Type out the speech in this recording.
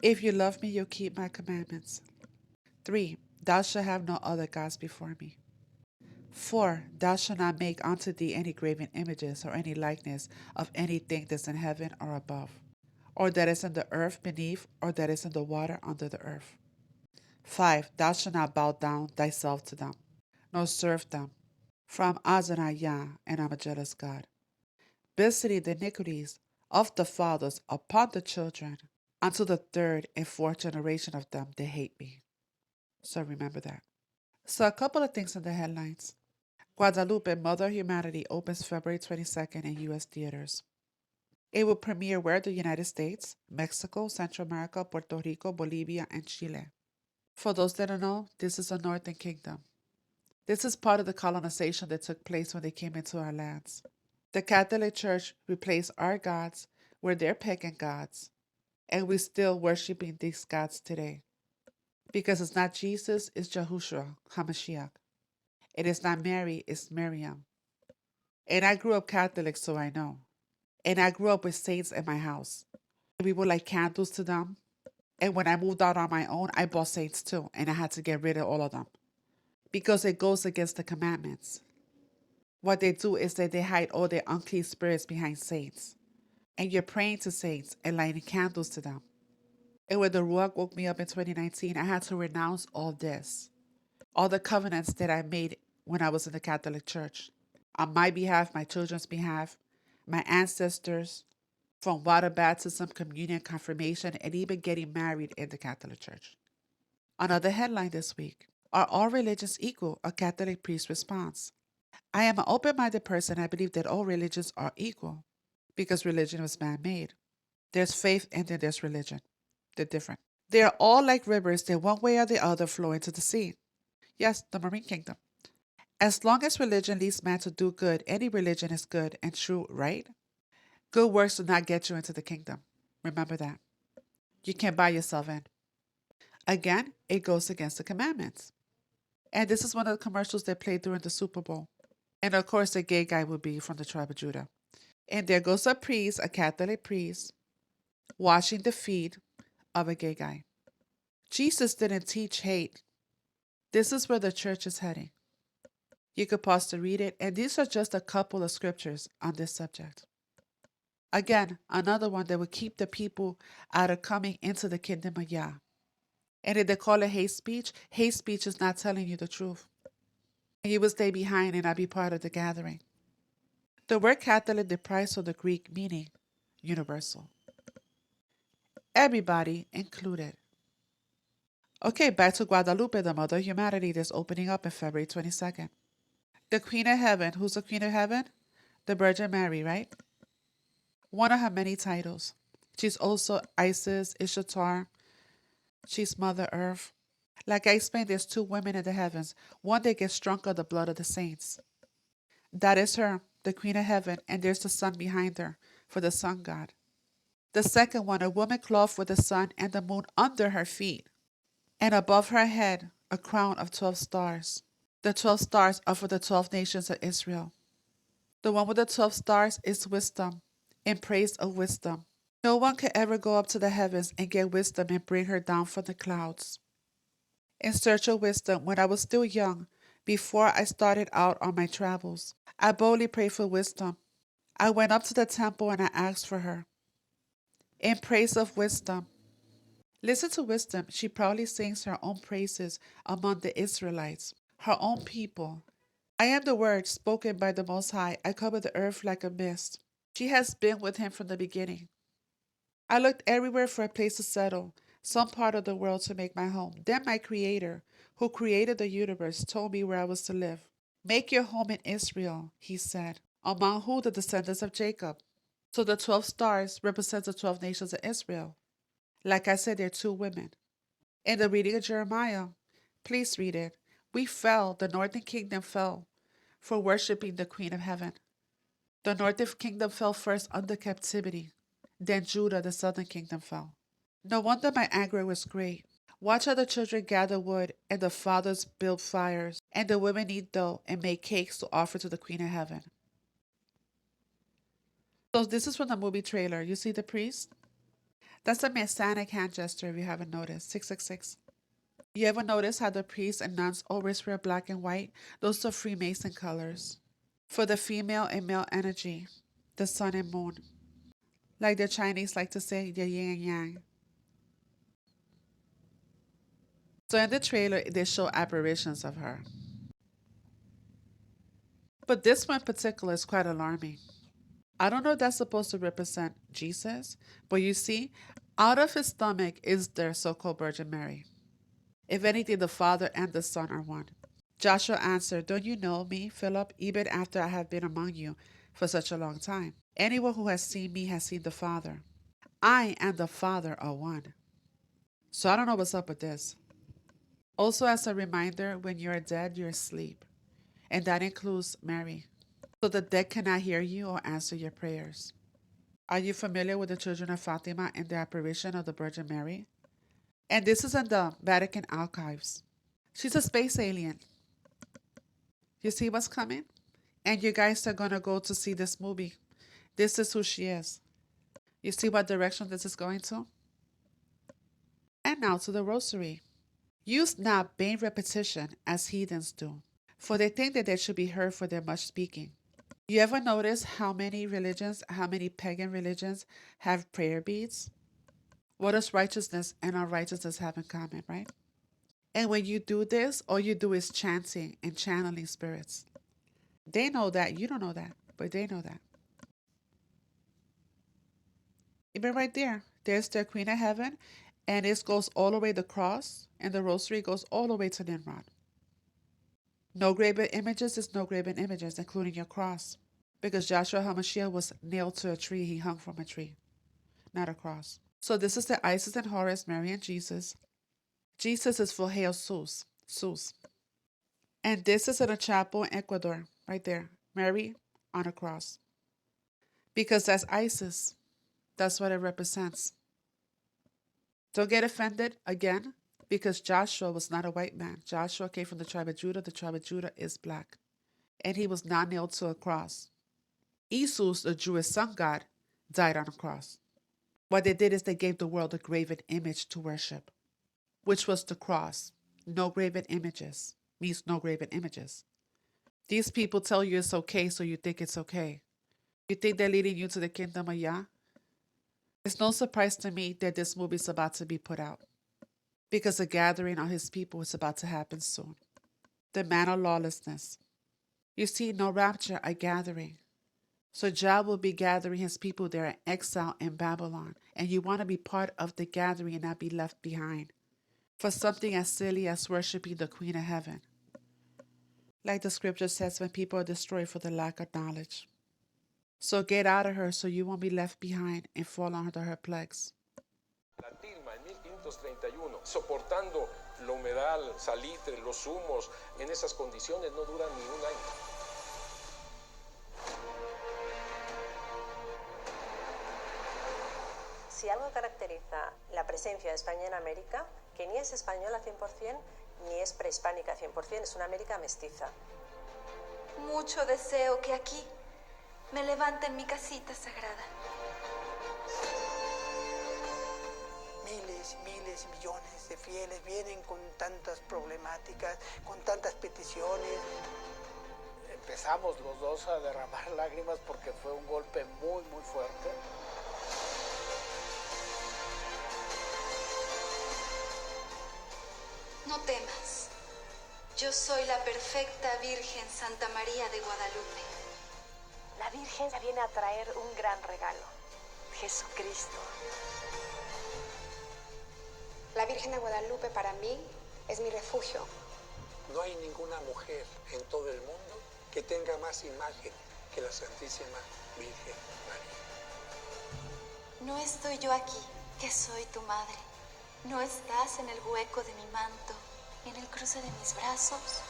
If you love me, you'll keep my commandments. 3. Thou shalt have no other gods before me. 4. Thou shalt not make unto thee any graven images or any likeness of anything that's in heaven or above, or that is in the earth beneath, or that is in the water under the earth. 5. Thou shalt not bow down thyself to them, nor serve them. From Adonai Yah, and I'm a jealous God. Visiting the iniquities of the fathers upon the children, unto the third and fourth generation of them that hate me. So remember that. So a couple of things in the headlines. Guadalupe, Mother Humanity opens February 22nd in U.S. theaters. It will premiere where? The United States, Mexico, Central America, Puerto Rico, Bolivia, and Chile. For those that don't know, this is the Northern Kingdom. This is part of the colonization that took place when they came into our lands. The Catholic Church replaced our gods with their pagan gods, and we're still worshiping these gods today. Because it's not Jesus, it's Yahushua, HaMashiach. It is not Mary, it's Miriam. And I grew up Catholic, so I know. And I grew up with saints in my house. We would light candles to them. And when I moved out on my own, I bought saints too, and I had to get rid of all of them because it goes against the commandments. What they do is that they hide all their unclean spirits behind saints. And you're praying to saints and lighting candles to them. And when the Ruach woke me up in 2019, I had to renounce all this, all the covenants that I made when I was in the Catholic Church, on my behalf, my children's behalf, my ancestors, from water baptism, communion, confirmation, and even getting married in the Catholic Church. Another headline this week: Are all religions equal? A Catholic priest responds. I am an open minded person. I believe that all religions are equal because religion was man made. There's faith and then there's religion. They're different. They are all like rivers that one way or the other flow into the sea. Yes, the marine kingdom. As long as religion leads man to do good, any religion is good and true, right? Good works do not get you into the kingdom. Remember that. You can't buy yourself in. Again, it goes against the commandments. And this is one of the commercials they played during the Super Bowl. And of course, the gay guy would be from the tribe of Judah. And there goes a priest, a Catholic priest, washing the feet of a gay guy. Jesus didn't teach hate. This is where the church is heading. You could pause to read it, and these are just a couple of scriptures on this subject. Again, another one that would keep the people out of coming into the kingdom of Yah. And if they call it hate speech is not telling you the truth. And you will stay behind and not be part of the gathering. The word Catholic derives from the Greek meaning universal. Everybody included. Okay, back to Guadalupe, the Mother of Humanity, that's opening up on February 22nd. The Queen of Heaven. Who's the Queen of Heaven? The Virgin Mary, right? One of her many titles. She's also Isis, Ishtar. She's Mother Earth. Like I explained, there's two women in the heavens. One that gets drunk of the blood of the saints. That is her, the Queen of Heaven, and there's the sun behind her, for the sun god. The second one, a woman clothed with the sun and the moon under her feet, and above her head a crown of 12 stars. The 12 stars are for the 12 nations of Israel. The one with the 12 stars is wisdom, in praise of wisdom. No one could ever go up to the heavens and get wisdom and bring her down from the clouds. In search of wisdom, when I was still young, before I started out on my travels, I boldly prayed for wisdom. I went up to the temple and I asked for her. In praise of wisdom. Listen to wisdom. She proudly sings her own praises among the Israelites, her own people. I am the word spoken by the Most High. I cover the earth like a mist. She has been with him from the beginning. I looked everywhere for a place to settle, some part of the world to make my home. Then my Creator, who created the universe, told me where I was to live. Make your home in Israel, he said, among who? The descendants of Jacob. So the 12 stars represent the 12 nations of Israel. Like I said, there are two women. In the reading of Jeremiah, please read it. We fell, the northern kingdom fell, for worshiping the Queen of Heaven. The northern kingdom fell first under captivity. Then Judah, the southern kingdom, fell. No wonder my anger was great. Watch how the children gather wood, and the fathers build fires, and the women eat dough and make cakes to offer to the Queen of Heaven. So this is from the movie trailer. You see the priest? That's a Masonic hand gesture if you haven't noticed. 666. You ever notice how the priests and nuns always wear black and white? Those are Freemason colors. For the female and male energy, the sun and moon. Like the Chinese like to say, the yin and yang. So in the trailer, they show apparitions of her. But this one in particular is quite alarming. I don't know if that's supposed to represent Jesus, but you see, out of his stomach is their so-called Virgin Mary. If anything, the Father and the Son are one. Joshua answered, don't you know me, Philip, even after I have been among you for such a long time? Anyone who has seen me has seen the Father. I and the Father are one. So I don't know what's up with this. Also, as a reminder, when you're dead, you're asleep. And that includes Mary. So the dead cannot hear you or answer your prayers. Are you familiar with the children of Fatima and the apparition of the Virgin Mary? And this is in the Vatican archives. She's a space alien. You see what's coming? And you guys are going to go to see this movie. This is who she is. You see what direction this is going to? And now to the rosary. Use not vain repetition as heathens do, for they think that they should be heard for their much speaking. You ever notice how many pagan religions have prayer beads? What does righteousness and unrighteousness have in common, right? And when you do this, all you do is chanting and channeling spirits. They know that. You don't know that, but they know that. Even right there, there's the Queen of Heaven, and it goes all the way to the cross, and the rosary goes all the way to Nimrod. No graven images is no graven images, including your cross. Because Joshua HaMashiach was nailed to a tree. He hung from a tree, not a cross. So this is the Isis and Horus, Mary and Jesus. Jesus is for Hail Sus. And this is in a chapel in Ecuador, right there. Mary on a cross. Because that's Isis. That's what it represents. Don't get offended again, because Joshua was not a white man. Joshua came from the tribe of Judah. The tribe of Judah is black. And he was not nailed to a cross. Isus, the Jewish sun god, died on a cross. What they did is they gave the world a graven image to worship, which was the cross. No graven images means no graven images. These people tell you it's okay, so you think it's okay. You think they're leading you to the kingdom of Yah? It's no surprise to me that this movie is about to be put out, because a gathering of his people is about to happen soon. The man of lawlessness. You see, no rapture, a gathering. So Jah will be gathering his people there in exile in Babylon, and you want to be part of the gathering and not be left behind for something as silly as worshiping the Queen of Heaven. Like the scripture says, when people are destroyed for the lack of knowledge. So get out of her so you won't be left behind and fall under her plagues. La tilma en 1531, soportando la humedad, el salitre, los humos, en esas condiciones no duran ni un año. Si algo caracteriza la presencia de España en América, que ni es española 100% ni es prehispánica 100%, es una América mestiza. Mucho deseo que aquí me levanten mi casita sagrada. Miles, millones de fieles vienen con tantas problemáticas, con tantas peticiones. Empezamos los dos a derramar lágrimas porque fue un golpe muy, muy fuerte. No temas. Yo soy la perfecta Virgen Santa María de Guadalupe. La Virgen viene a traer un gran regalo, Jesucristo. La Virgen de Guadalupe para mí es mi refugio. No hay ninguna mujer en todo el mundo que tenga más imagen que la Santísima Virgen María. No estoy yo aquí, que soy tu madre. No estás en el hueco de mi manto, en el cruce de mis brazos.